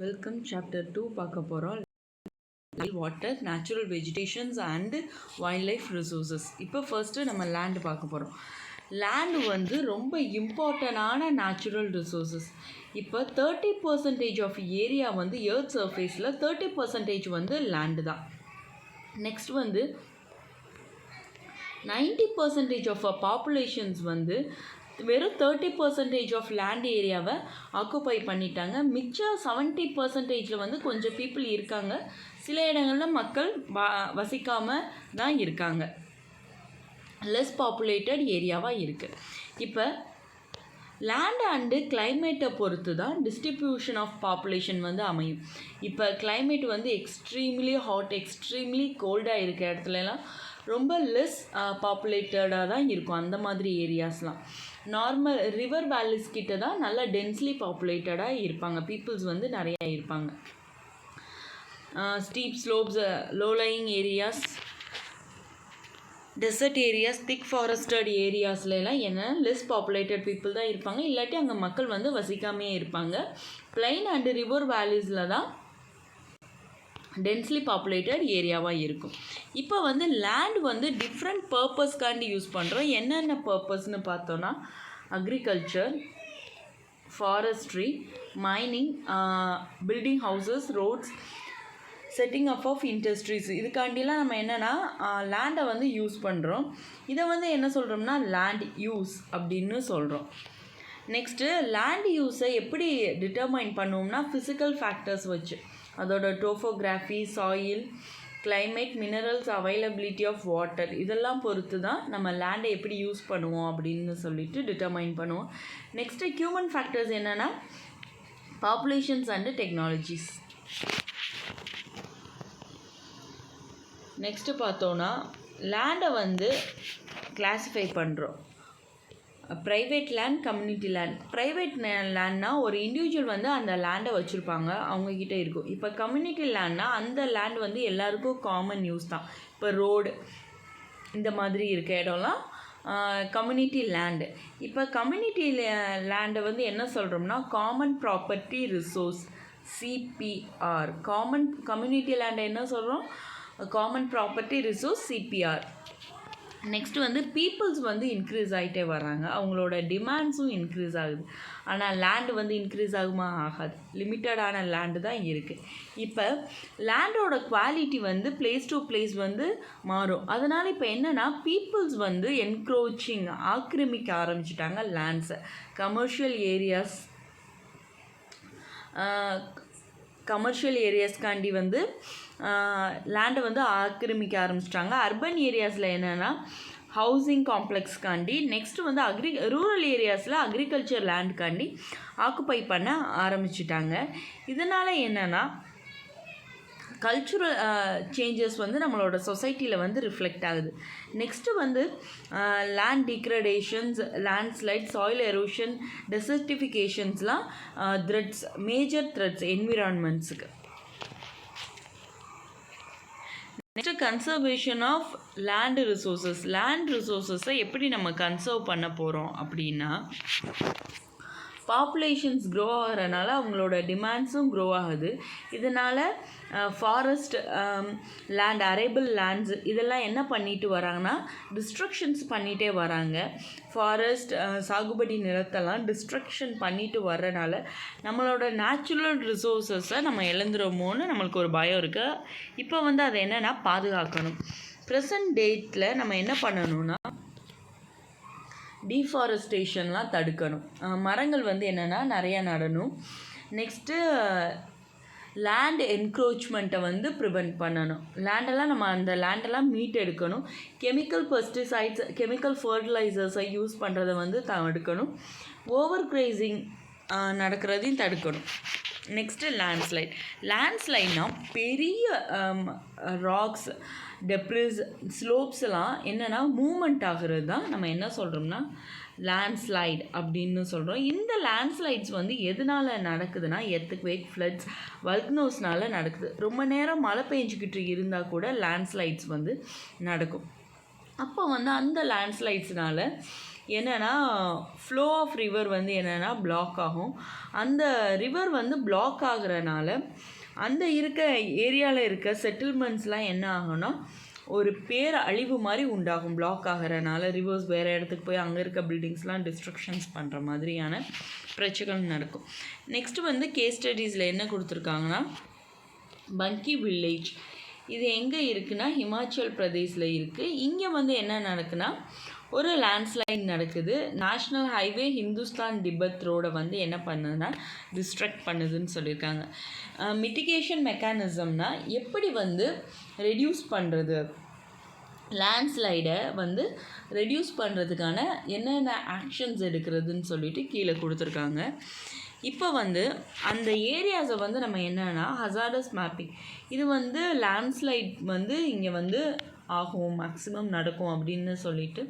Welcome chapter 2 பார்க்க போகிறோம். Water, natural vegetations and wild life resources. இப்போ ஃபர்ஸ்ட்டு நம்ம லேண்டு பார்க்க போகிறோம். லேண்டு வந்து ரொம்ப இம்பார்ட்டண்டான நேச்சுரல் ரிசோர்ஸஸ். இப்போ 30% ஆஃப் ஏரியா வந்து எர்த் சர்ஃபேஸில் 30% வந்து லேண்டு தான். நெக்ஸ்ட் வந்து 90% ஆஃப் பாப்புலேஷன்ஸ் வந்து வெறும் 30% ஆஃப் லேண்ட் ஏரியாவை ஆக்குப்பை பண்ணிட்டாங்க. மிச்சம் 70%ல் வந்து கொஞ்சம் பீப்புள் இருக்காங்க. சில இடங்களில் மக்கள் வசிக்காமல் தான் இருக்காங்க. லெஸ் பாப்புலேட்டட் ஏரியாவாக இருக்குது. இப்போ லேண்ட் அண்டு கிளைமேட்டை பொறுத்து தான் டிஸ்ட்ரிபியூஷன் ஆஃப் பாப்புலேஷன் வந்து அமையும். இப்போ கிளைமேட் வந்து எக்ஸ்ட்ரீம்லி ஹாட், எக்ஸ்ட்ரீம்லி கோல்டாக இருக்க இடத்துலலாம் ரொம்ப லெஸ் பாப்புலேட்டடாக தான் இருக்கும். அந்த மாதிரி ஏரியாஸ்லாம் நார்மல் ரிவர் வேலிஸ் கிட்ட தான் நல்லா டென்ஸ்லி பாப்புலேட்டடாக இருப்பாங்க. பீப்புள்ஸ் வந்து நிறையா இருப்பாங்க. Steep slopes, low-lying areas, desert areas, thick forested ஏரியாஸ்லாம் என்ன லெஸ் பாப்புலேட்டட் பீப்புள் தான் இருப்பாங்க. இல்லாட்டி அங்கே மக்கள் வந்து வசிக்காமே இருப்பாங்க. பிளைன் அண்டு ரிவர் வேலிஸில் தான் டென்ஸ்லி பாப்புலேட்டட் ஏரியாவாக இருக்கும். இப்போ வந்து லேண்ட் வந்து டிஃப்ரெண்ட் பர்பஸ்க்காண்டி யூஸ் பண்ணுறோம். என்னென்ன பர்பஸ்ன்னு பார்த்தோன்னா agriculture, forestry, mining, building houses, roads, setting up of industries. இதுக்காண்டிலாம் நம்ம என்னென்னா லேண்டை வந்து யூஸ் பண்ணுறோம். இதை வந்து என்ன சொல்கிறோம்னா லேண்ட் யூஸ் அப்படின்னு சொல்கிறோம். நெக்ஸ்ட்டு லேண்ட் யூஸை எப்படி டிட்டர்மைன் பண்ணுவோம்னா ஃபிசிக்கல் ஃபேக்டர்ஸ் வச்சு, அதோட topography, soil, climate, minerals, availability of water, இதெல்லாம் பொறுத்து தான் நம்ம லேண்டை எப்படி யூஸ் பண்ணுவோம் அப்படின்னு சொல்லிட்டு டிட்டர்மைன் பண்ணுவோம். நெக்ஸ்ட்டு ஹியூமன் ஃபேக்டர்ஸ் என்னென்னா பாப்புலேஷன்ஸ் அண்டு டெக்னாலஜிஸ். நெக்ஸ்ட்டு பார்த்தோன்னா லேண்டை வந்து கிளாஸிஃபை பண்ணுறோம். Private land, community land. Private லேண்ட்னா ஒரு இண்டிவிஜுவல் வந்து அந்த லேண்டை வச்சுருப்பாங்க, அவங்கக்கிட்ட இருக்கும். இப்போ கம்யூனிட்டி லேண்ட்னா அந்த லேண்ட் வந்து எல்லாருக்கும் காமன் யூஸ் தான். இப்போ ரோடு இந்த மாதிரி இருக்க இடம்லாம் கம்யூனிட்டி லேண்டு. இப்போ கம்யூனிட்டி லேண்டை வந்து என்ன சொல்கிறோம்னா common property resource, CPR. Community லேண்டை என்ன சொல்கிறோம்? Common property resource, CPR. Next வந்து பீப்புள்ஸ் வந்து இன்க்ரீஸ் ஆகிட்டே வராங்க, அவங்களோட டிமாண்ட்ஸும் இன்க்ரீஸ் ஆகுது. ஆனால் லேண்டு வந்து இன்க்ரீஸ் ஆகுமா? ஆகாது. லிமிட்டடான லேண்டு தான் இருக்குது. இப்போ லேண்டோட குவாலிட்டி வந்து பிளேஸ் டு பிளேஸ் வந்து மாறும். அதனால் இப்போ என்னென்னா பீப்புள்ஸ் வந்து என்க்ரோச்சிங், ஆக்கிரமிக்க ஆரம்பிச்சிட்டாங்க லேண்ட்ஸை. கமர்ஷியல் ஏரியாஸ்காண்டி வந்து லேண்டை வந்து ஆக்கிரமிக்க ஆரம்பிச்சிட்டாங்க. அர்பன் ஏரியாஸில் என்னென்னா ஹவுசிங் காம்ப்ளெக்ஸ்காண்டி, நெக்ஸ்ட்டு வந்து ரூரல் ஏரியாஸில் அக்ரிகல்ச்சர் லேண்டுக்காண்டி ஆக்குப்பை பண்ண ஆரம்பிச்சிட்டாங்க. இதனால் என்னென்னா கல்ச்சுரல் சேஞ்சஸ் வந்து நம்மளோட சொசைட்டியில் வந்து ரிஃப்ளெக்ட் ஆகுது. நெக்ஸ்ட்டு வந்து land degradations, landslide, soil erosion, டெசர்டிஃபிகேஷன்ஸ்லாம் மேஜர் த்ரெட்ஸ் என்விரான்மெண்ட்ஸுக்கு. Next conservation of land resources. Land ரிசோர்ஸஸை எப்படி நம்ம கன்சர்வ் பண்ண போகிறோம் அப்படின்னா பாப்புலேஷன்ஸ் க்ரோ ஆகிறனால அவங்களோட டிமாண்ட்ஸும் க்ரோ ஆகுது. இதனால் ஃபாரஸ்ட் லேண்ட், அரேபிள் லேண்ட்ஸ் இதெல்லாம் என்ன பண்ணிட்டு வராங்கன்னா டிஸ்ட்ரக்ஷன்ஸ் பண்ணிகிட்டே வராங்க. ஃபாரஸ்ட் சாகுபடி நிலத்தெல்லாம் டிஸ்ட்ரக்ஷன் பண்ணிட்டு வர்றனால நம்மளோட நேச்சுரல் ரிசோர்ஸஸை நம்ம இழந்துருமோன்னு நம்மளுக்கு ஒரு பயம் இருக்குது. இப்போ வந்து அதை என்னென்னா பாதுகாக்கணும். ப்ரெசன்ட் டேட்டில் நம்ம என்ன பண்ணணும்னா டீஃபாரஸ்டேஷன்லாம் தடுக்கணும். மரங்கள் வந்து என்னென்னா நிறையா நடணும். நெக்ஸ்ட்டு லேண்ட் என்க்ரோச்மெண்ட்டை வந்து ப்ரிவெண்ட் பண்ணணும். லேண்டெல்லாம் நம்ம அந்த லேண்டெல்லாம் மீட் எடுக்கணும். கெமிக்கல் பெஸ்டிசைட்ஸ், கெமிக்கல் ஃபர்டிலைசர்ஸை யூஸ் பண்ணுறதை வந்து தடுக்கணும். ஓவர் கிரேசிங் நடக்கிறதையும் தடுக்கணும். நெக்ஸ்ட்டு லேண்ட்ஸ்லைட்னால் பெரிய ராக்ஸ், டெப்ரிஸ், ஸ்லோப்ஸ்லாம் என்னென்னா மூமெண்ட் ஆகிறது தான் நம்ம என்ன சொல்கிறோம்னா லேண்ட்ஸ்லைட் அப்படின்னு சொல்கிறோம். இந்த லேண்ட்ஸ்லைட்ஸ் வந்து எதனால் நடக்குதுன்னா எர்த்குவேக், ஃப்ளட்ஸ், வல்கனோஸ்னால நடக்குது. ரொம்ப நேரம் மழை பெஞ்சிக்கிட்டு இருந்தால் கூட லேண்ட்ஸ்லைட்ஸ் வந்து நடக்கும். அப்போ வந்து அந்த லேண்ட்ஸ்லைட்ஸ்னால் என்னென்னா ஃப்ளோ ஆஃப் ரிவர் வந்து என்னென்னா பிளாக் ஆகும். அந்த ரிவர் வந்து பிளாக் ஆகுறனால அந்த இருக்க ஏரியாவில் இருக்க செட்டில்மெண்ட்ஸ்லாம் என்ன ஆகும்னா ஒரு அழிவு மாதிரி உண்டாகும். பிளாக் ஆகிறனால ரிவர்ஸ் வேறு இடத்துக்கு போய் அங்கே இருக்க பில்டிங்ஸ்லாம் டிஸ்ட்ரக்ஷன்ஸ் பண்ணுற மாதிரியான பிரச்சனைகள் நடக்கும். நெக்ஸ்ட்டு வந்து கேஸ் ஸ்டடீஸில் என்ன கொடுத்துருக்காங்கன்னா பங்கி வில்லேஜ். இது எங்கே இருக்குன்னா ஹிமாச்சல் பிரதேஷில் இருக்குது. இங்கே வந்து என்ன நடக்குன்னா ஒரு லேண்ட்ஸ்லைட் நடக்குது. நேஷ்னல் ஹைவே ஹிந்துஸ்தான் திபெத் ரோடை வந்து என்ன பண்ணுதுன்னா டிஸ்ட்ரக்ட் பண்ணுதுன்னு சொல்லியிருக்காங்க. மிட்டிகேஷன் மெக்கானிசம்னா எப்படி வந்து ரெடியூஸ் பண்ணுறது, லேண்ட்ஸ்லைடை வந்து ரெடியூஸ் பண்ணுறதுக்கான என்னென்ன ஆக்ஷன்ஸ் எடுக்கிறதுன்னு சொல்லிட்டு கீழே கொடுத்துருக்காங்க. இப்போ வந்து அந்த ஏரியாஸை வந்து நம்ம என்னென்னா ஹசார்டஸ் மேப்பிங், இது வந்து லேண்ட்ஸ்லைட் வந்து இங்கே வந்து ஆகும், மேக்ஸிமம் நடக்கும் அப்படின்னு சொல்லிட்டு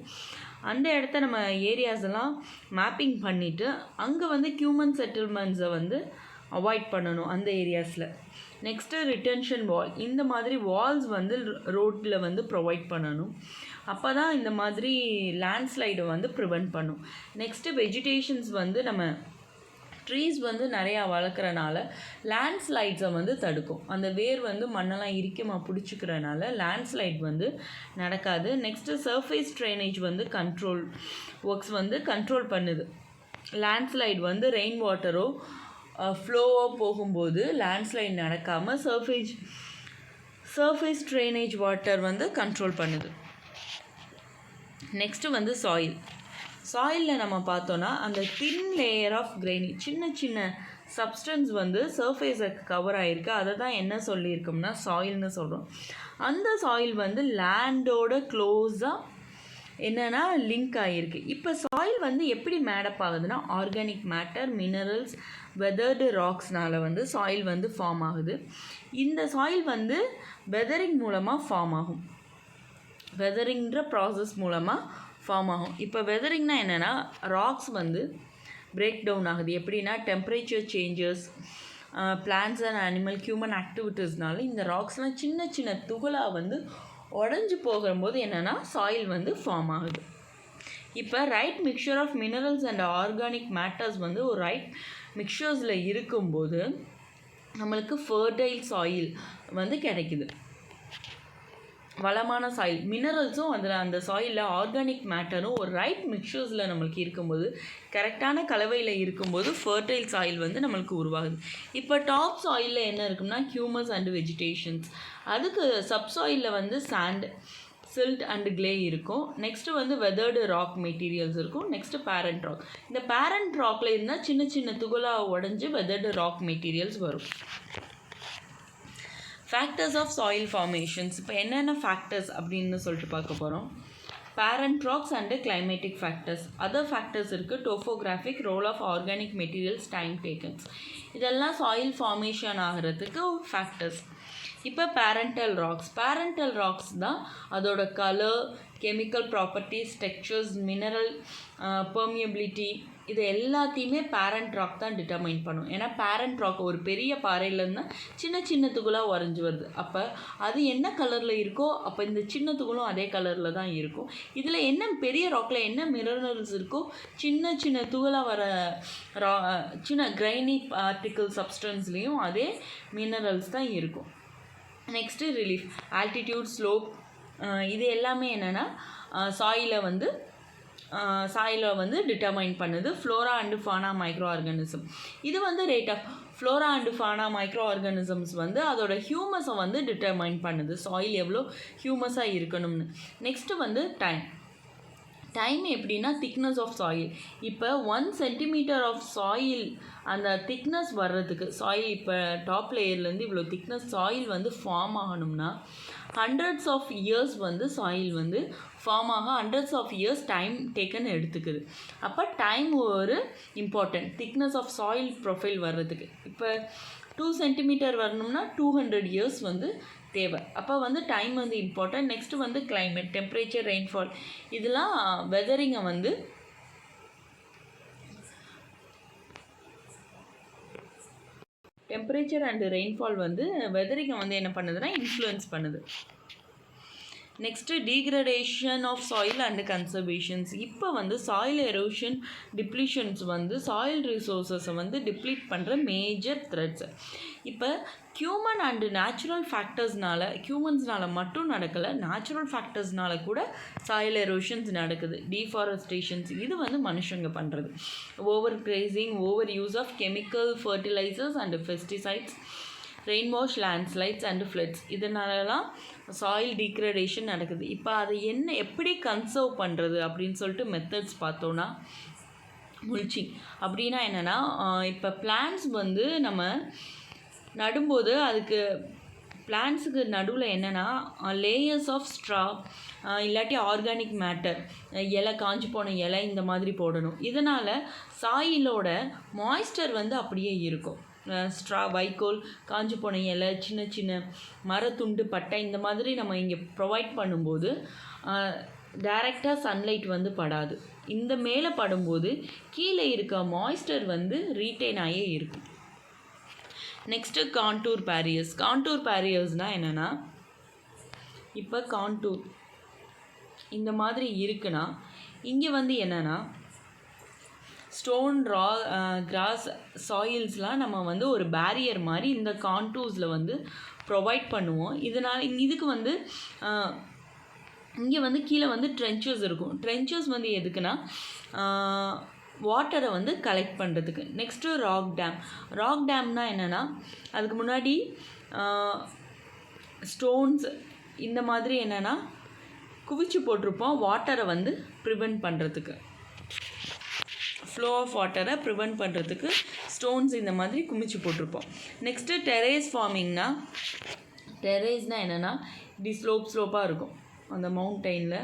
அந்த இடத்த நம்ம ஏரியாஸெல்லாம் மேப்பிங் பண்ணிவிட்டு அங்கே வந்து ஹியூமன் செட்டில்மெண்ட்ஸை வந்து அவாய்ட் பண்ணணும் அந்த ஏரியாஸில். நெக்ஸ்ட்டு ரிட்டென்ஷன் வால், இந்த மாதிரி வால்ஸ் வந்து ரோட்டில் வந்து ப்ரொவைட் பண்ணணும். அப்போ தான் இந்த மாதிரி லேண்ட்ஸ்லைடை வந்து ப்ரிவெண்ட் பண்ணும். நெக்ஸ்ட்டு வெஜிடேஷன்ஸ் வந்து நம்ம ட்ரீஸ் வந்து நிறையா வளர்க்குறனால லேண்ட்ஸ்லைட்ஸை வந்து தடுக்கும். அந்த வேர் வந்து மண்ணெல்லாம் இறுக்கமாக பிடிச்சிக்கிறனால லேண்ட்ஸ்லைட் வந்து நடக்காது. நெக்ஸ்ட்டு சர்ஃபேஸ் ட்ரைனேஜ் வந்து கண்ட்ரோல் ஒர்க்ஸ் வந்து கண்ட்ரோல் பண்ணுது. லேண்ட்ஸ்லைட் வந்து ரெயின் வாட்டரோ ஃப்ளோவோ போகும்போது லேண்ட்ஸ்லைட் நடக்காமல் சர்ஃபேஸ் ட்ரைனேஜ் வாட்டர் வந்து கண்ட்ரோல் பண்ணுது. நெக்ஸ்ட்டு வந்து சாயிலில் நம்ம பார்த்தோன்னா அந்த தின் லேயர் ஆஃப் கிரெயின், சின்ன சின்ன சப்ஸ்டன்ஸ் வந்து சர்ஃபேஸை கவர் ஆகிருக்கு. அதை தான் என்ன சொல்லியிருக்கோம்னா சாயில்னு சொல்கிறோம். அந்த சாயில் வந்து லேண்டோட க்ளோஸாக என்னென்னா லிங்க் ஆகிருக்கு. இப்போ சாயில் வந்து எப்படி மேடப் ஆகுதுன்னா ஆர்கானிக் மேட்டர், மினரல்ஸ், வெதர்டு ராக்ஸ்னால் வந்து சாயில் வந்து ஃபார்ம் ஆகுது. இந்த சாயில் வந்து வெதரிங் மூலமாக ஃபார்ம் ஆகும். வெதரிங்கிற ப்ராசஸ் மூலமாக ஃபார்ம் ஆகும். இப்போ வெதரிங்னா என்னென்னா ராக்ஸ் வந்து பிரேக் டவுன் ஆகுது. எப்படின்னா temperature changes, plants and animal, human ஆக்டிவிட்டீஸ்னால இந்த ராக்ஸ்லாம் சின்ன சின்ன துகளாக வந்து உடஞ்சி போகும்போது என்னென்னா சாயில் வந்து ஃபார்ம் ஆகுது. இப்போ right mixture of minerals and organic matters வந்து ஒரு ரைட் மிக்சர்ஸில் இருக்கும்போது நம்மளுக்கு ஃபர்டைல் சாயில் வந்து கிடைக்குது, வளமான சாயில். மினரல்ஸும் அதில் அந்த சாயிலில் ஆர்கானிக் மேட்டரும் ஒரு ரைட் மிக்சர்ஸில் நம்மளுக்கு இருக்கும்போது, கரெக்டான கலவையில் இருக்கும்போது ஃபர்டைல் சாயில் வந்து நம்மளுக்கு உருவாகுது. இப்போ டாப் சாயிலில் என்ன இருக்குன்னா ஹியூமஸ் அண்ட் வெஜிடேஷன்ஸ், அதுக்கு சப்சாயிலில் வந்து சாண்ட், சில்ட் அண்ட் கிளே இருக்கும். நெக்ஸ்ட்டு வந்து வெதர்டு ராக் மெட்டீரியல்ஸ் இருக்கும். Next parent rock. இந்த பேரண்ட் ராக்கில் இருந்தால் சின்ன சின்ன துகளாக உடஞ்சி வெதர்டு ராக் மெட்டீரியல்ஸ் வரும். ஃபேக்டர்ஸ் ஆஃப் சாயில் ஃபார்மேஷன்ஸ், இப்போ என்னென்ன ஃபேக்டர்ஸ் அப்படின்னு சொல்லிட்டு பார்க்க போகிறோம். Parent rocks and climatic factors. Other factors இருக்குது. Topographic, role of organic materials, time takens, இதெல்லாம் சாயில் ஃபார்மேஷன் ஆகிறதுக்கு ஃபேக்டர்ஸ். இப்போ பேரண்டல் ராக்ஸ் தான் அதோட colour, chemical properties, textures, mineral permeability, இது எல்லாத்தையுமே பேரண்ட் ராக் தான் டிட்டர்மைன் பண்ணும். ஏன்னா பேரண்ட் ராக் ஒரு பெரிய பாறையிலேருந்து சின்ன சின்ன துகளாக உறைஞ்சி வருது. அப்போ அது என்ன கலரில் இருக்கோ அப்போ இந்த சின்ன துகளும் அதே கலரில் தான் இருக்கும். இதில் என்ன பெரிய ராக்கில் என்ன மினரல்ஸ் இருக்கோ சின்ன சின்ன துகளாக வர சின்ன கிரைனி பார்ட்டிக்கல் சப்ஸ்டன்ஸ்லேயும் அதே மினரல்ஸ் தான் இருக்கும். நெக்ஸ்ட்டு ரிலீஃப், ஆல்டிடியூட், ஸ்லோப், இது எல்லாமே என்னென்னா சாயிலை வந்து டிட்டர்மைன் பண்ணுது. Flora and fauna micro organism, இது வந்து ரேட் ஆஃப் flora and fauna micro organisms வந்து அதோட ஹியூமஸை வந்து டிட்டர்மைன் பண்ணுது, சாயில் எவ்வளோ ஹியூமஸாக இருக்கணும்னு. நெக்ஸ்ட்டு வந்து டைம் எப்படின்னா திக்னஸ் ஆஃப் சாயில். இப்போ 1 சென்டிமீட்டர் ஆஃப் சாயில் அந்த திக்னஸ் வர்றதுக்கு, சாயில் இப்போ டாப் லேயர்லேருந்து இவ்வளோ திக்னஸ் சாயில் வந்து ஃபார்ம் ஆகணும்னா ஹண்ட்ரட்ஸ் ஆஃப் இயர்ஸ் வந்து சாயில் வந்து ஃபார்ம் ஆக hundreds of years time taken எடுத்துக்குது. அப்போ டைம் ஒரு important thickness of soil profile வர்றதுக்கு. இப்போ 2 சென்டிமீட்டர் வரணும்னா 200 இயர்ஸ் வந்து தேவை. அப்போ வந்து டைம் வந்து இம்பார்ட்டன்ட். நெக்ஸ்ட்டு வந்து கிளைமேட், டெம்பரேச்சர், ரெயின்ஃபால், இதெல்லாம் வெதரிங்கை வந்து டெம்பரேச்சர் அண்டு ரெயின்ஃபால் வந்து வெதரிங்கை வந்து என்ன பண்ணுதுன்னா இன்ஃப்ளூயன்ஸ் பண்ணுது. Next degradation of soil and conservations. இப்போ வந்து சாயில் எரோஷன் டிப்ளீஷன்ஸ் வந்து சாயில் ரிசோர்ஸஸை வந்து டிப்ளீட் பண்ணுற மேஜர் த்ரெட்ஸ். இப்போ ஹியூமன் அண்டு நேச்சுரல் ஹியூமன்ஸ்னால மட்டும் நடக்கலை, நேச்சுரல் ஃபேக்டர்ஸ்னால கூட சாயில் எரோஷன்ஸ் நடக்குது. டீஃபாரஸ்டேஷன்ஸ் இது வந்து மனுஷங்க பண்ணுறது. Over grazing, over use of chemical fertilisers and pesticides, rain wash, landslides and floods இதனாலலாம் சாயில் டீக்ரடேஷன் நடக்குது. இப்போ அதை எப்படி கன்சர்வ் பண்ணுறது அப்படின்னு சொல்லிட்டு மெத்தட்ஸ் பார்த்தோன்னா, முல்ச்சிங் அப்படின்னா என்னென்னா, இப்போ பிளான்ட்ஸ் வந்து நம்ம நடும்போது அதுக்கு பிளான்ட்ஸுக்கு நடுவில் என்னென்னா லேயர்ஸ் ஆஃப் ஸ்ட்ரா இல்லாட்டி ஆர்கானிக் மேட்டர், இலை காஞ்சி போன இலை இந்த மாதிரி போடணும். இதனால் சாயிலோட மாய்ஸ்டர் வந்து அப்படியே இருக்கும். ஸ்ட்ரா, வைக்கோல், காஞ்சி போன இலை, சின்ன சின்ன மரத்துண்டு, பட்டை இந்த மாதிரி நம்ம இங்கே ப்ரொவைட் பண்ணும்போது டைரெக்டாக சன்லைட் வந்து படாது. இந்த மேலே படும்போது கீழே இருக்க மாய்ஸ்டர் வந்து ரீட்டைன் ஆகியே இருக்கும். Next contour barriers. கான்டூர் பேரியர்ஸ்னால் என்னென்னா, இப்போ கான்டூர் இந்த மாதிரி இருக்குன்னா இங்கே வந்து என்னென்னா ஸ்டோன், கிராஸ், சாயில்ஸ்லாம் நம்ம வந்து ஒரு பேரியர் மாதிரி இந்த கான்டூர்ஸில் வந்து ப்ரொவைட் பண்ணுவோம். இதனால் இதுக்கு வந்து இங்கே வந்து கீழே வந்து ட்ரென்ச்சஸ் இருக்கும். ட்ரென்ச்சஸ் வந்து எதுக்குன்னா வாட்டரை வந்து கலெக்ட் பண்ணுறதுக்கு. நெக்ஸ்ட்டு ராக் டேம்னால் என்னென்னா, அதுக்கு முன்னாடி ஸ்டோன்ஸ் இந்த மாதிரி என்னென்னா குவிச்சு போட்டிருப்போம் வாட்டரை வந்து ப்ரிவெண்ட் பண்ணுறதுக்கு, ஃப்ளோ ஆஃப் வாட்டரை ப்ரிவெண்ட் பண்ணுறதுக்கு ஸ்டோன்ஸ் இந்த மாதிரி குமிச்சு போட்டிருப்போம். நெக்ஸ்ட்டு டெரேஸ் ஃபார்மிங்னால், டெரேஸ்னால் என்னென்னா இப்படி ஸ்லோப்பாக இருக்கும். அந்த மவுண்டெயினில்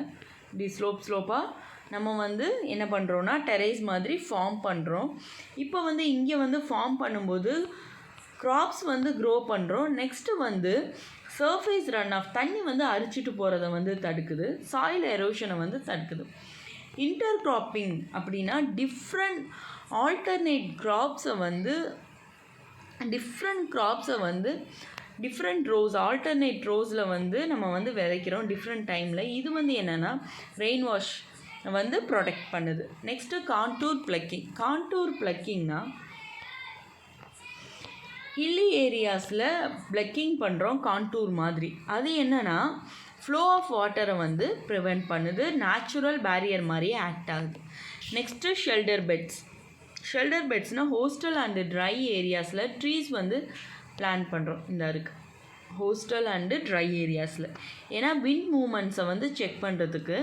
இப்படி ஸ்லோப்பாக நம்ம வந்து என்ன பண்ணுறோன்னா டெரேஸ் மாதிரி ஃபார்ம் பண்ணுறோம். இப்போ வந்து இங்கே வந்து ஃபார்ம் பண்ணும்போது க்ராப்ஸ் வந்து க்ரோ பண்ணுறோம். நெக்ஸ்ட்டு வந்து சர்ஃபேஸ் ரன் ஆஃப், தண்ணி வந்து அரிச்சிட்டு போகிறத வந்து தடுக்குது, சாயில் எரோஷனை வந்து தடுக்குது. இன்டர் கிராப்பிங் அப்படின்னா டிஃப்ரெண்ட் ஆல்டர்னேட் க்ராப்ஸை வந்து டிஃப்ரெண்ட் ரோஸ், ஆல்டர்னேட் ரோஸில் வந்து நம்ம வந்து விதைக்கிறோம் டிஃப்ரெண்ட் டைமில். இது வந்து என்னென்னா ரெயின் வாஷ் வந்து ப்ரொடெக்ட் பண்ணுது. நெக்ஸ்ட்டு கான்டூர் ப்ளக்கிங்னால் ஹில்லி ஏரியாஸில் ப்ளக்கிங் பண்ணுறோம் கான்டூர் மாதிரி. அது என்னென்னா ஃப்ளோ ஆஃப் வாட்டரை வந்து ப்ரிவெண்ட் பண்ணுது, நேச்சுரல் பேரியர் மாதிரியே ஆக்ட் ஆகுது. நெக்ஸ்ட்டு ஷெல்டர் பெட்ஸ்னால் ஹோஸ்டல் அண்டு ட்ரை ஏரியாஸில் ட்ரீஸ் வந்து பிளான் பண்ணுறோம். இந்த இருக்குது ஹோஸ்டல் அண்டு ட்ரை ஏரியாஸில். ஏன்னா விண்ட் மூமெண்ட்ஸை வந்து செக் பண்ணுறதுக்கு,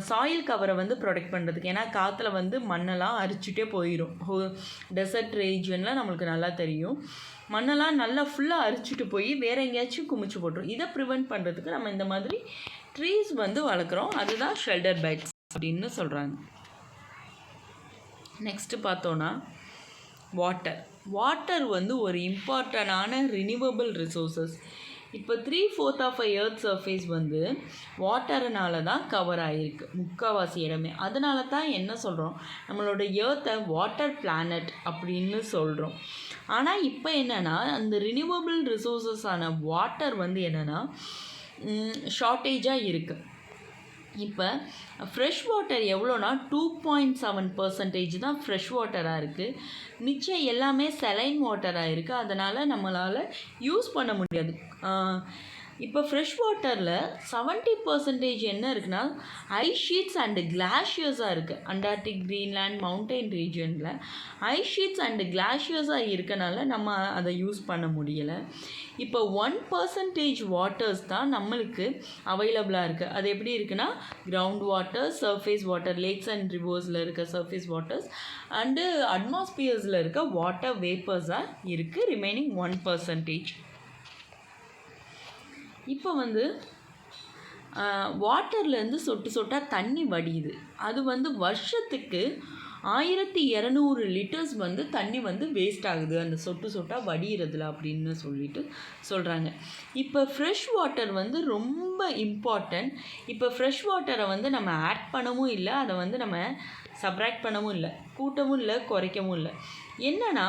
சாயில் கவரை வந்து ப்ரொடெக்ட் பண்ணுறதுக்கு. ஏன்னா காற்றுல வந்து மண்ணெல்லாம் அரிச்சிட்டே போயிடும். டெசர்ட் ரீஜனில் நம்மளுக்கு நல்லா தெரியும், மண்ணெல்லாம் நல்லா ஃபுல்லாக அரிச்சிட்டு போய் வேறு எங்கேயாச்சும் குமிச்சு போட்டுரும். இதை ப்ரிவெண்ட் பண்ணுறதுக்கு நம்ம இந்த மாதிரி ட்ரீஸ் வந்து வளர்க்குறோம். அதுதான் ஷெல்டர் பெட்ஸ் அப்படின்னு சொல்கிறாங்க. நெக்ஸ்ட்டு பார்த்தோன்னா வாட்டர் வந்து ஒரு இம்பார்ட்டண்டான ரினியூவபிள் ரிசோர்ஸஸ். இப்போ 3/4 ஆஃப் எர்த் சர்ஃபேஸ் வந்து வாட்டர்னால தான் கவர் ஆகிருக்கு, முக்கால்வாசி இடமே. அதனால தான் என்ன சொல்கிறோம், நம்மளோட எர்த்தை வாட்டர் பிளானட் அப்படின்னு சொல்கிறோம். ஆனால் இப்போ என்னென்னா அந்த ரினியூவபிள் ரிசோர்ஸஸான வாட்டர் வந்து என்னென்னா ஷார்ட்டேஜாக இருக்குது. இப்போ ஃப்ரெஷ் வாட்டர் எவ்வளோனா 2.7% தான் ஃப்ரெஷ் வாட்டராக இருக்குது. மிச்சம் எல்லாமே செலைன் வாட்டராக இருக்குது. அதனால் நம்மளால் யூஸ் பண்ண முடியாது. இப்போ ஃப்ரெஷ் வாட்டரில் 70% என்ன இருக்குன்னா ஐஸ் ஷீட்ஸ் அண்டு கிளாஷியர்ஸாக இருக்குது. அண்டார்டிக், கிரீன்லேண்ட், மவுண்டெயின் ரீஜனில் ஐஸ் ஷீட்ஸ் அண்டு கிளாஷியர்ஸாக இருக்கனால நம்ம அதை யூஸ் பண்ண முடியலை. இப்போ 1% வாட்டர்ஸ் தான் நம்மளுக்கு அவைலபிளாக இருக்குது. அது எப்படி இருக்குன்னா ground water, surface water, lakhs and ரிவர்ஸில் இருக்க சர்ஃபேஸ் வாட்டர்ஸ் அண்டு அட்மாஸ்பியர்ஸில் இருக்க வாட்டர் வேப்பர்ஸாக இருக்குது. ரிமைனிங் 1%. இப்போ வந்து வாட்டர்லேருந்து சொட்டாக தண்ணி வடியுது. அது வந்து வருஷத்துக்கு 1200 லிட்டர்ஸ் வந்து தண்ணி வந்து வேஸ்ட் ஆகுது அந்த சொட்டாக வடிகிறதுல அப்படின்னு சொல்கிறாங்க. இப்போ ஃப்ரெஷ் வாட்டர் வந்து ரொம்ப இம்பார்ட்டன்ட். இப்போ ஃப்ரெஷ் வாட்டரை வந்து நம்ம ஆட் பண்ணவும் இல்லை, அதை வந்து நம்ம சப்ராக்ட் பண்ணவும் இல்லை, கூட்டவும் இல்லை, குறைக்கவும் இல்லை. என்னென்னா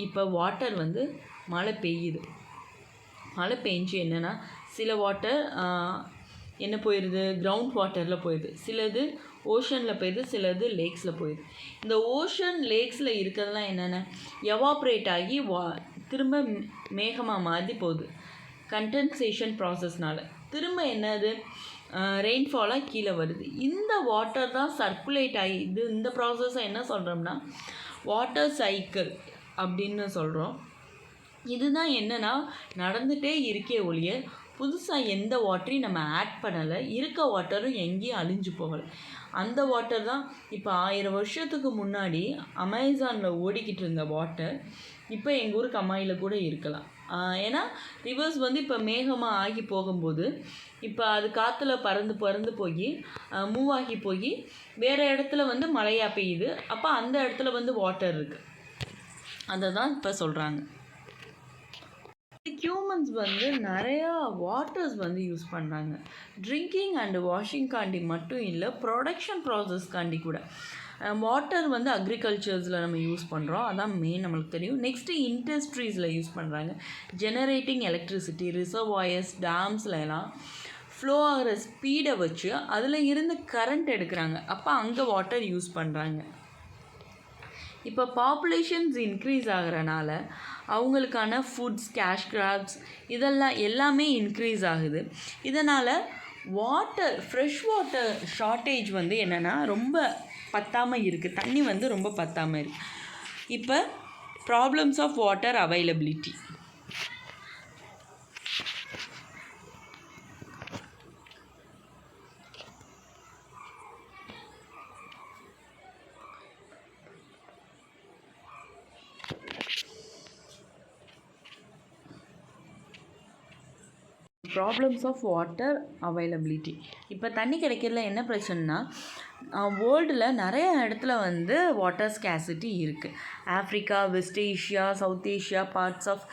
இப்போ வாட்டர் வந்து மழை பெய்யுது, மழை பெஞ்சு என்னென்னா சில வாட்டர் என்ன போயிடுது, கிரவுண்ட் வாட்டரில் போயிடுது, சிலது ஓஷனில் போயிடுது, சிலது லேக்ஸில் போயிடுது. இந்த ஓஷன் லேக்ஸில் இருக்கிறதுலாம் என்னென்ன, எவாப்ரேட் ஆகி திரும்ப மேகமாக மாறி போகுது கண்டென்சேஷன் ப்ராசஸ்னால். திரும்ப என்னது, ரெயின்ஃபாலாக கீழே வருது. இந்த வாட்டர் தான் சர்க்குலேட் ஆகி இந்த ப்ராசஸை என்ன சொல்கிறோம்னா வாட்டர் சைக்கிள் அப்படின்னு சொல்கிறோம். இதுதான் என்னென்னா நடந்துகிட்டே இருக்கே ஒழிய புதுசாக எந்த வாட்டரையும் நம்ம ஆட் பண்ணலை, இருக்க வாட்டரும் எங்கேயும் அழிஞ்சு போகலை. அந்த வாட்டர் தான் இப்போ 1000 வருஷத்துக்கு முன்னாடி அமேசானில் ஓடிக்கிட்டு இருந்த வாட்டர் இப்போ எங்கள் ஊர் கம்மாயில் கூட இருக்கலாம். ஏன்னா ரிவர்ஸ் வந்து இப்போ மேகமாக ஆகி போகும்போது இப்போ அது காற்றுல பறந்து போய் மூவ் ஆகி போய் வேறு இடத்துல வந்து மழையாக பெய்யுது. அப்போ அந்த இடத்துல வந்து வாட்டர் இருக்குது. அதை தான் இப்போ சொல்கிறாங்க. ஹியூமன்ஸ் வந்து நிறையா வாட்டர்ஸ் வந்து யூஸ் பண்ணுறாங்க. ட்ரிங்கிங் அண்டு வாஷிங் காண்டி மட்டும் இல்லை, ப்ரொடக்ஷன் ப்ராசஸ்க்காண்டி கூட வாட்டர் வந்து அக்ரிகல்ச்சர்ஸில் நம்ம யூஸ் பண்ணுறோம். அதான் மெயின் நம்மளுக்கு தெரியும். நெக்ஸ்ட்டு இண்டஸ்ட்ரீஸில் யூஸ் பண்ணுறாங்க. ஜெனரேட்டிங் எலக்ட்ரிசிட்டி, ரிசர்வாயர்ஸ், டேம்ஸில் எல்லாம் ஃப்ளோ ஆகிற ஸ்பீடை வச்சு அதில் இருந்து கரண்ட் எடுக்கிறாங்க. அப்போ அங்கே வாட்டர் யூஸ் பண்ணுறாங்க. இப்போ பாப்புலேஷன்ஸ் இன்க்ரீஸ் ஆகிறனால அவங்களுக்கான ஃபுட்ஸ், கேஷ் கிராப்ஸ் இதெல்லாம் எல்லாமே இன்க்ரீஸ் ஆகுது. இதனால் ஃப்ரெஷ் வாட்டர் ஷார்ட்டேஜ் வந்து என்னென்னா ரொம்ப பத்தாமல் இருக்குது. தண்ணி வந்து ரொம்ப பத்தாமல் இருக்குது. இப்போ problems of water availability. Problems of water availability. இப்போ தண்ணி கிடைக்கிறதுல என்ன பிரச்சனைனா, வேர்ல்டில் நிறைய இடத்துல வந்து வாட்டர் ஸ்கேசிட்டி இருக்குது. Africa, West Asia, South Asia, parts of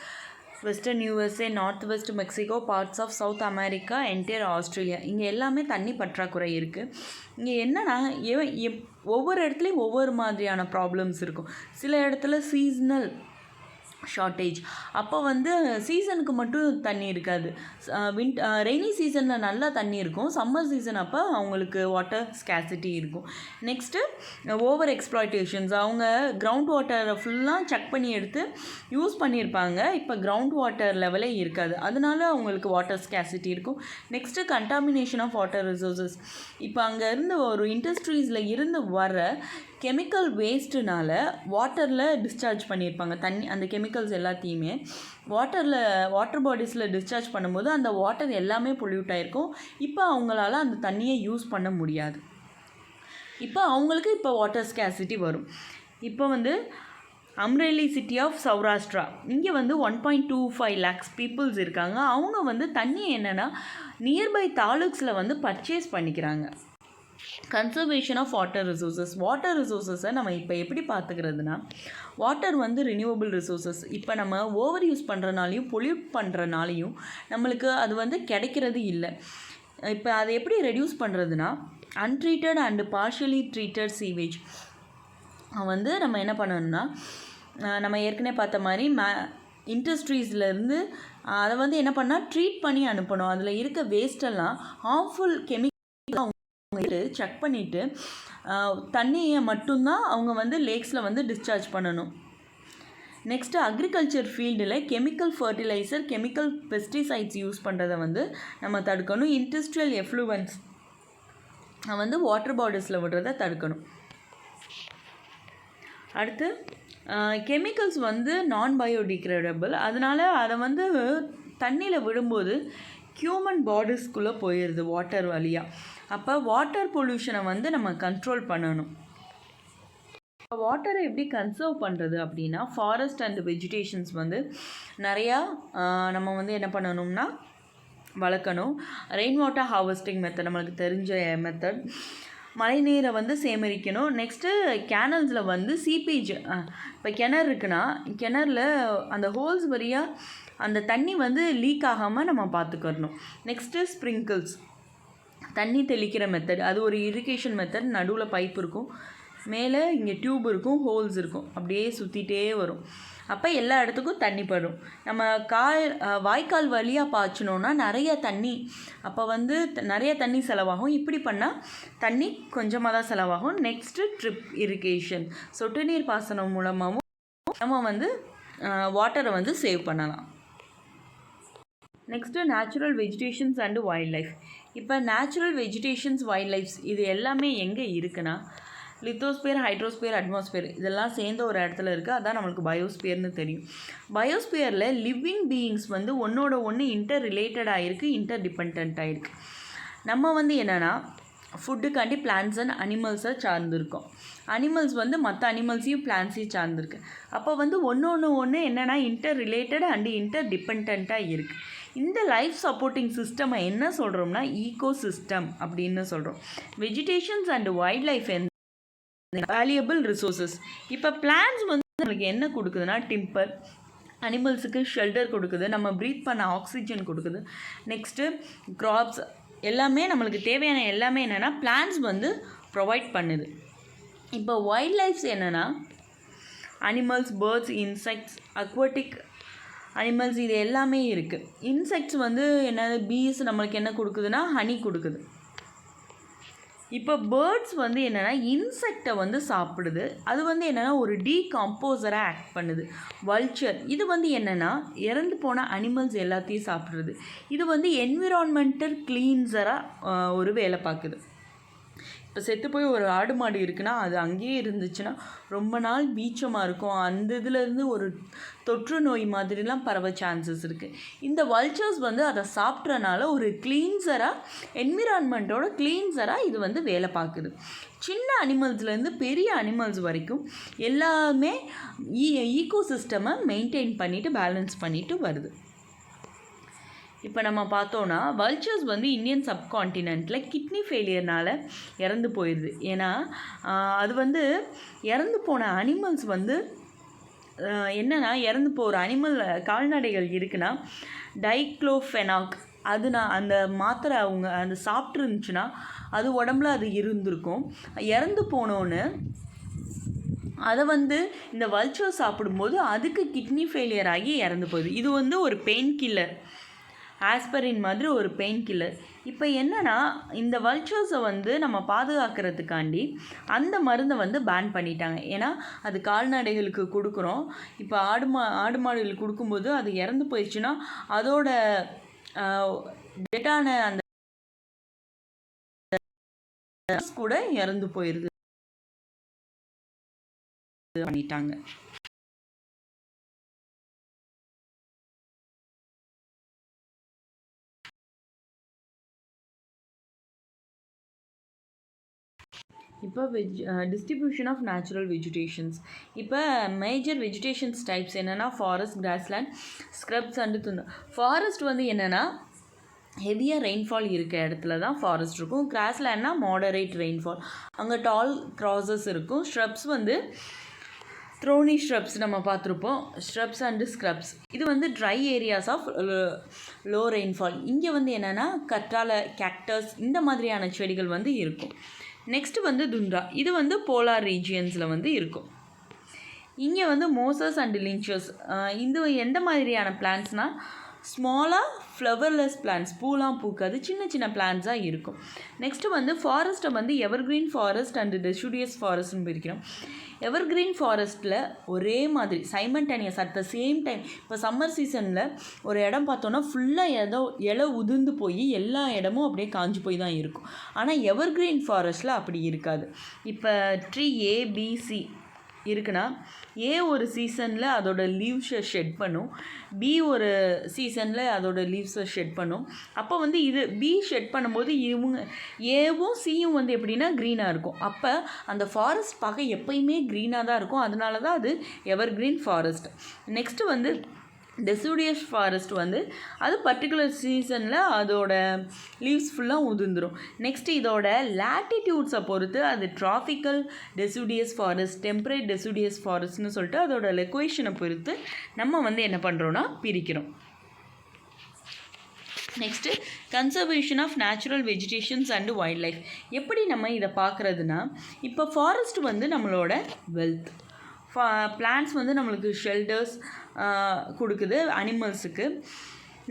western USA, north west Mexico, parts of South America, entire Australia, இங்கே எல்லாமே தண்ணி பற்றாக்குறை இருக்குது. இங்கே என்னென்னா ஒவ்வொரு இடத்துலையும் ஒவ்வொரு மாதிரியான ப்ராப்ளம்ஸ் இருக்கும். சில இடத்துல சீஸ்னல் ஷார்ட்டேஜ். அப்போ வந்து சீசனுக்கு மட்டும் தண்ணி இருக்காது. ரெய்னி சீசனில் நல்லா தண்ணி இருக்கும். சம்மர் சீசன் அப்போ அவங்களுக்கு வாட்டர் ஸ்கேசிட்டி இருக்கும். Next over exploitations. அவங்க கிரவுண்ட் வாட்டரை ஃபுல்லாக செக் பண்ணி எடுத்து யூஸ் பண்ணியிருப்பாங்க. இப்போ கிரவுண்ட் வாட்டர் லெவலே இருக்காது. அதனால அவங்களுக்கு வாட்டர் ஸ்கேசிட்டி இருக்கும். Next contamination of water resources. இப்போ அங்கே இருந்து ஒரு இண்டஸ்ட்ரீஸில் இருந்து வர கெமிக்கல் வேஸ்ட்டுனால வாட்டரில் டிஸ்சார்ஜ் பண்ணியிருப்பாங்க. அந்த கெமிக்கல்ஸ் எல்லாத்தையுமே வாட்டர் பாடிஸில் டிஸ்சார்ஜ் பண்ணும்போது அந்த வாட்டர் எல்லாமே பொல்யூட் ஆகிருக்கும். இப்போ அவங்களால அந்த தண்ணியை யூஸ் பண்ண முடியாது. இப்போ அவங்களுக்கு வாட்டர் ஸ்கேசிட்டி வரும். இப்போ வந்து அம்ரேலி சிட்டி ஆஃப் சௌராஷ்டிரா, இங்கே வந்து 1.25 lakhs பீப்புள்ஸ் இருக்காங்க. அவங்க வந்து தண்ணியை என்னென்னா நியர்பை தாலுக்ஸில் வந்து பர்ச்சேஸ் பண்ணிக்கிறாங்க. கன்சர்வேஷன் ஆஃப் வாட்டர் ரிசோர்ஸஸை நம்ம இப்போ எப்படி பார்த்துக்கிறதுனா, வாட்டர் வந்து ரினியூவபிள் ரிசோர்ஸஸ். இப்போ நம்ம ஓவர் யூஸ் பண்ணுறனாலையும் பொல்யூட் பண்ணுறனாலையும் நம்மளுக்கு அது வந்து கிடைக்கிறது இல்லை. இப்போ அதை எப்படி ரெடியூஸ் பண்ணுறதுனா, untreated and partially treated sewage வந்து நம்ம என்ன பண்ணணும்னா, நம்ம ஏற்கனவே பார்த்த மாதிரி இண்டஸ்ட்ரீஸ்லேருந்து அதை வந்து என்ன பண்ணால் ட்ரீட் பண்ணி அனுப்பணும். அதில் இருக்க வேஸ்டெல்லாம் ஹார்ம்ஃபுல் கெமிக்கல் செக் பண்ணிவிட்டு தண்ணியை மட்டும்தான் அவங்க வந்து லேக்ஸில் வந்து டிஸ்சார்ஜ் பண்ணணும். நெக்ஸ்ட்டு அக்ரிகல்ச்சர் ஃபீல்டில் chemical fertiliser, chemical pesticides use பண்ணுறதை வந்து நம்ம தடுக்கணும். இண்டஸ்ட்ரியல் எஃப்ளூவன்ஸ் வந்து வாட்டர் பாடிஸில் விடுறதை தடுக்கணும். அடுத்து கெமிக்கல்ஸ் வந்து நான் பயோடிகிரேடபிள். அதனால் அதை வந்து தண்ணியில் விடும்போது ஹியூமன் பாடிஸ்குள்ளே போயிடுது வாட்டர் வழியாக. அப்போ வாட்டர் பொல்யூஷனை வந்து நம்ம கண்ட்ரோல் பண்ணணும். வாட்டரை எப்படி கன்சர்வ் பண்ணுறது அப்படின்னா, ஃபாரஸ்ட் அண்ட் வெஜிடேஷன்ஸ் வந்து நிறையா நம்ம வந்து என்ன பண்ணணும்னா வளர்க்கணும். ரெயின் வாட்டர் ஹார்வெஸ்டிங் மெத்தட் நம்மளுக்கு தெரிஞ்ச மெத்தட். மழை நீரை வந்து சேகரிக்கணும். நெக்ஸ்ட்டு கேனல்ஸில் வந்து சீப்பேஜ். இப்போ கிணறு இருக்குன்னா கிணறுல அந்த ஹோல்ஸ் வழியாக அந்த தண்ணி வந்து லீக் ஆகாமல் நம்ம பார்த்துக்கணும். நெக்ஸ்ட்டு ஸ்ப்ரிங்கிள்ஸ், தண்ணி தெளிக்கிற மெத்தட். அது ஒரு இரிகேஷன் மெத்தட். நடுவில் பைப் இருக்கும். மேலே இங்கே டியூப் இருக்கும், ஹோல்ஸ் இருக்கும், அப்படியே சுற்றிட்டே வரும். அப்போ எல்லா இடத்துக்கும் தண்ணி படும். நம்ம வாய்க்கால் வழியாக பாய்ச்சணுன்னா நிறைய தண்ணி, அப்போ வந்து நிறைய தண்ணி செலவாகும். இப்படி பண்ணால் தண்ணி கொஞ்சமாக தான் செலவாகும். நெக்ஸ்ட்டு ட்ரிப் இரிகேஷன், சொட்டு நீர் பாசனம் மூலமாகவும் நம்ம வந்து வாட்டரை வந்து சேவ் பண்ணலாம். Next natural vegetations and wild life. இப்போ நேச்சுரல் வெஜிடேஷன்ஸ், வைல்ட் லைஃப்ஸ் இது எல்லாமே எங்கே இருக்குன்னா லித்தோஸ்பியர், ஹைட்ரோஸ்பியர், அட்மாஸ்பியர் இதெல்லாம் சேர்ந்த ஒரு இடத்துல இருக்குது. அதான் நம்மளுக்கு பயோஸ்பியர்னு தெரியும். பயோஸ்பியரில் லிவிங் பீயிங்ஸ் வந்து ஒன்றோட ஒன்று இன்டர் ரிலேட்டடாக இருக்குது, இன்டர் டிபெண்ட்டாக இருக்குது. நம்ம வந்து என்னென்னா ஃபுட்டுக்காண்டி பிளான்ட்ஸ் அண்ட் அனிமல்ஸை சார்ந்துருக்கோம். அனிமல்ஸ் வந்து மற்ற அனிமல்ஸையும் பிளான்ட்ஸையும் சார்ந்துருக்கு. அப்போ வந்து ஒன்று என்னென்னா இன்டர் ரிலேட்டட் அண்டு இன்டர் டிபெண்ட்டாக இருக்குது. இந்த லைஃப் சப்போர்ட்டிங் சிஸ்டமை என்ன சொல்கிறோம்னா ஈகோ சிஸ்டம் அப்படின்னு சொல்கிறோம். Vegetations and wild life valuable resources. இப்போ பிளான்ட்ஸ் வந்து நம்மளுக்கு என்ன கொடுக்குதுன்னா டிம்பர், அனிமல்ஸுக்கு ஷெல்டர் கொடுக்குது, நம்ம ப்ரீத் பண்ண ஆக்சிஜன் கொடுக்குது. நெக்ஸ்ட்டு க்ராப்ஸ் எல்லாமே நம்மளுக்கு தேவையான எல்லாமே என்னென்னா பிளான்ட்ஸ் வந்து ப்ரொவைட் பண்ணுது. இப்போ வைல்ட் லைஃப்ஸ் என்னென்னா animals, birds, insects, aquatic animals இது எல்லாமே இருக்குது. இன்செக்ட்ஸ் வந்து என்னது பீஸ் நம்மளுக்கு என்ன கொடுக்குதுன்னா ஹனி கொடுக்குது. இப்போ பேர்ட்ஸ் வந்து என்னென்னா இன்செக்டை வந்து சாப்பிடுது. அது வந்து என்னென்னா ஒரு டீகம்போசராக ஆக்ட் பண்ணுது. வல்ச்சர் இது வந்து என்னென்னா இறந்து போன அனிமல்ஸ் எல்லாத்தையும் சாப்பிட்றது. இது வந்து என்விரான்மெண்டல் கிளீன்சராக ஒரு வேலை பார்க்குது. இப்போ செத்து போய் ஒரு ஆடு மாடு இருக்குன்னா அது அங்கேயே இருந்துச்சுன்னா ரொம்ப நாள் பீச்சமாக இருக்கும். அந்த இதுலேருந்து ஒரு தொற்று நோய் மாதிரிலாம் பரவ சான்சஸ் இருக்குது. இந்த வல்ச்சர்ஸ் வந்து அதை சாப்பிட்றனால ஒரு கிளீன்சராக, என்விரான்மெண்ட்டோட கிளீன்சராக இது வந்து வேலை பார்க்குது. சின்ன அனிமல்ஸ்லேருந்து பெரிய அனிமல்ஸ் வரைக்கும் எல்லாமே ஈகோ சிஸ்டமை மெயின்டைன் பண்ணிவிட்டு பேலன்ஸ் பண்ணிவிட்டு வருது. இப்போ நம்ம பார்த்தோன்னா வல்ச்சர்ஸ் வந்து இந்தியன் சப்கான்டினென்ட்டில் கிட்னி ஃபெயிலியர்னால் இறந்து போயிடுது. ஏன்னா அது வந்து இறந்து போன அனிமல்ஸ் வந்து என்னென்னா இறந்து போகிற அனிமல் கால்நடைகள் இருக்குன்னா டைக்ளோஃபெனாக் அந்த மாத்திரை அவங்க அந்த சாப்பிட்ருந்துச்சுன்னா அது உடம்புல அது இருந்திருக்கும். இறந்து போனோன்னு அதை வந்து இந்த வல்ச்சர் சாப்பிடும்போது அதுக்கு கிட்னி ஃபெயிலியர் ஆகி இறந்து போகுது. இது வந்து ஒரு பெயின் கில்லர், ஆஸ்பரின் மாதிரி ஒரு பெயின் கில்லர். இப்போ என்னென்னா இந்த வல்ச்சர்ஸை வந்து நம்ம பாதுகாக்கிறதுக்காண்டி அந்த மருந்தை வந்து பேன் பண்ணிட்டாங்க. ஏன்னா அது கால்நடைகளுக்கு கொடுக்குறோம். இப்போ ஆடு மாடுகளுக்கு கொடுக்கும்போது அது இறந்து போயிடுச்சுன்னா அதோட டெட்டான அந்த கூட இறந்து போயிடுது பண்ணிட்டாங்க. இப்போ டிஸ்ட்ரிபியூஷன் ஆஃப் நேச்சுரல் வெஜிடேஷன்ஸ். இப்போ மேஜர் வெஜிடேஷன்ஸ் டைப்ஸ் என்னென்னா ஃபாரஸ்ட், கிராஸ்லேண்ட், ஸ்க்ரப்ஸ் அண்டு துண்டு. ஃபாரஸ்ட் வந்து என்னென்னா ஹெவியாக ரெயின்ஃபால் இருக்க இடத்துல தான் ஃபாரஸ்ட் இருக்கும். கிராஸ்லேண்ட்னா மாடரேட் ரெயின்ஃபால், அங்கே டால் கிராசஸ் இருக்கும். ஸ்hrubs வந்து த்ரோனி ஸ்hrubs நம்ம பார்த்துருப்போம். ஸ்hrubs அண்டு ஸ்க்ரப்ஸ் இது வந்து dry areas of low rainfall. இங்கே வந்து என்னென்னா கற்றாழை, கேக்டஸ் இந்த மாதிரியான செடிகள் வந்து இருக்கும். நெக்ஸ்ட்டு வந்து துண்டா, இது வந்து போலார் ரீஜியன்ஸில் வந்து இருக்கும். இங்கே வந்து மோசஸ் அண்ட் லின்ச்சர்ஸ், இது எந்த மாதிரியான பிளான்ட்ஸ்னால் ஸ்மாலாக ஃப்ளவர்லெஸ் பிளான்ட்ஸ், பூலாம் பூக்காது, சின்ன சின்ன பிளான்ட்ஸாக இருக்கும். நெக்ஸ்ட்டு வந்து ஃபாரஸ்ட்டை வந்து எவர்க்ரீன் ஃபாரஸ்ட் அண்டு டெசிடியஸ் ஃபாரஸ்ட்னு பிரிக்கிறோம். எவர்க்ரீன் ஃபாரஸ்ட்டில் ஒரே மாதிரி simultaneous at the same time. இப்போ சம்மர் சீசனில் ஒரு இடம் பார்த்தோன்னா ஃபுல்லாக இலை உதிர்ந்து போய் எல்லா இடமும் அப்படியே காஞ்சி போய் தான் இருக்கும். ஆனால் எவர்க்ரீன் ஃபாரஸ்ட்டில் அப்படி இருக்காது. இப்போ ட்ரீ ஏபிசி இருக்குன்னா ஏ ஒரு சீசனில் அதோட லீவ்ஸை ஷெட் பண்ணும், பி ஒரு சீசனில் அதோட லீவ்ஸை ஷெட் பண்ணும். அப்போ வந்து இது பி ஷெட் பண்ணும்போது இவங்க ஏவும் சியும் வந்து எப்படின்னா க்ரீனாக இருக்கும். அப்போ அந்த ஃபாரஸ்ட் பார்க்க எப்போயுமே க்ரீனாக தான் இருக்கும். அதனால தான் அது எவர்க்ரீன் ஃபாரஸ்ட். நெக்ஸ்ட்டு வந்து டெசிடியஸ் ஃபாரஸ்ட் வந்து அது பர்டிகுலர் சீசனில் அதோட லீவ்ஸ் ஃபுல்லாக உதிர்ந்துடும். நெக்ஸ்ட்டு இதோட லேட்டிடியூட்ஸை பொறுத்து அது tropical deciduous forest, temperate deciduous ஃபாரஸ்ட்னு சொல்லிட்டு அதோட லொக்கேஷனை பொறுத்து நம்ம வந்து என்ன பண்ணுறோன்னா பிரிக்கிறோம். Next conservation of natural vegetations and wildlife. எப்படி நம்ம இதை பார்க்குறதுனா, இப்போ ஃபாரஸ்ட் வந்து நம்மளோட வெல்த். பிளான்ட்ஸ் வந்து நம்மளுக்கு ஷெல்டர்ஸ் கொடுக்குது அனிமல்ஸுக்கு.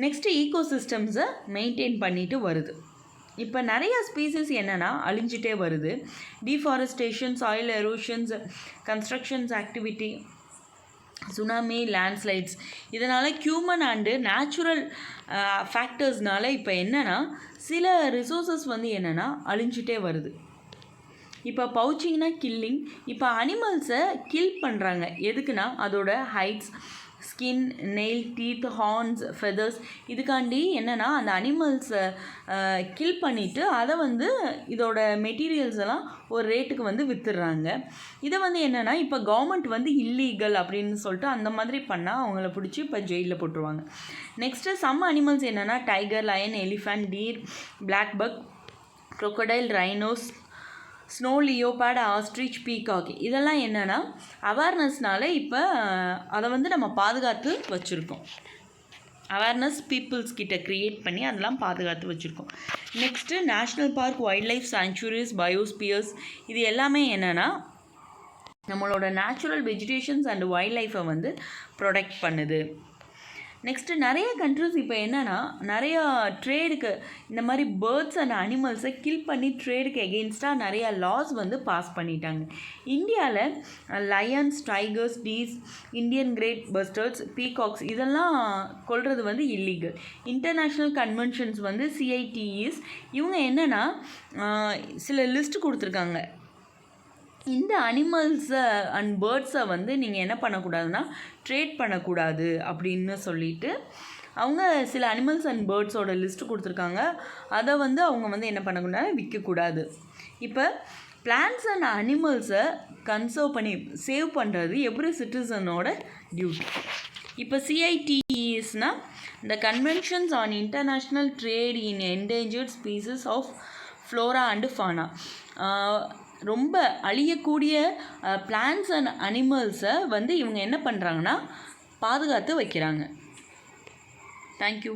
நெக்ஸ்ட்டு ஈகோசிஸ்டம்ஸை மெயின்டைன் பண்ணிட்டு வருது. இப்போ நிறைய ஸ்பீசிஸ் என்னென்னா அழிஞ்சிட்டே வருது. Deforestation, soil erosions, constructions activity, tsunami, landslides, இதனால் ஹியூமன் அண்டு நேச்சுரல் ஃபேக்டர்ஸ்னால இப்போ என்னென்னா சில ரிசோர்ஸஸ் வந்து என்னென்னா அழிஞ்சிட்டே வருது. இப்போ பவுச்சிங்னா கில்லிங். இப்போ அனிமல்ஸை கில் பண்ணுறாங்க. எதுக்குன்னா அதோட heights, skin, nail, teeth, horns, feathers, இதுக்காண்டி என்னென்னா அந்த அனிமல்ஸை கில் பண்ணிவிட்டு அதை வந்து இதோட மெட்டீரியல்ஸ் எல்லாம் ஒரு ரேட்டுக்கு வந்து விற்றுடுறாங்க. இதை வந்து என்னென்னா இப்போ கவர்மெண்ட் வந்து இல்லீகல் அப்படின்னு சொல்லிட்டு அந்த மாதிரி பண்ணால் அவங்கள பிடிச்சி இப்போ ஜெயிலில் போட்டுருவாங்க. நெக்ஸ்ட்டு சம் அனிமல்ஸ் என்னென்னா tiger, lion, elephant, deer, blackbuck, crocodile, rhinos, snow leopard, ostrich, peacock, இதெல்லாம் என்னென்னா அவேர்னஸ்னால இப்போ அதை வந்து நம்ம பாதுகாத்து வச்சுருக்கோம். அவேர்னஸ் பீப்புள்ஸ் கிட்ட க்ரியேட் பண்ணி அதெல்லாம் பாதுகாத்து வச்சுருக்கோம். Next national park, wildlife sanctuaries, biospheres, இது எல்லாமே என்னென்னா நம்மளோட நேச்சுரல் வெஜிடேஷன்ஸ் அண்ட் வைல்ட் லைஃப்பை வந்து ப்ரொடெக்ட் பண்ணுது. நெக்ஸ்ட்டு நிறைய கண்ட்ரிஸ் இப்போ என்னென்னா நிறையா ட்ரேடுக்கு இந்த மாதிரி பேர்ட்ஸ் அண்ட் அனிமல்ஸை கில் பண்ணி ட்ரேடுக்கு எகெயின்ஸ்டாக நிறையா லாஸ் வந்து பாஸ் பண்ணிட்டாங்க. இந்தியாவில் lions, tigers, deers, Indian great bustards, peacocks, இதெல்லாம் கொல்றது வந்து இல்லீகல். இன்டர்நேஷ்னல் கன்வென்ஷன்ஸ் வந்து CITES இவங்க என்னென்னா சில லிஸ்ட் கொடுத்துருக்காங்க. இந்த அனிமல்ஸை அண்ட் பேர்ட்ஸை வந்து நீங்கள் என்ன பண்ணக்கூடாதுன்னா ட்ரேட் பண்ணக்கூடாது அப்படின்னு சொல்லிட்டு அவங்க சில அனிமல்ஸ் அண்ட் பேர்ட்ஸோட லிஸ்ட்டு கொடுத்துருக்காங்க. அதை வந்து அவங்க வந்து என்ன பண்ணக்கூடாது, விற்கக்கூடாது. இப்போ பிளான்ட்ஸ் அண்ட் அனிமல்ஸை கன்சர்வ் பண்ணி சேவ் பண்ணுறது எவ்ரி சிட்டிசனோட டியூட்டி. இப்போ CITESனால் இந்த conventions on international trade in endangered species of flora and fauna, ரொம்ப அழியக்கூடிய பிளான்ட்ஸ் அண்ட் அனிமல்ஸை வந்து இவங்க என்ன பண்ணுறாங்கன்னா பாதுகாத்து வைக்கிறாங்க. தேங்க்யூ.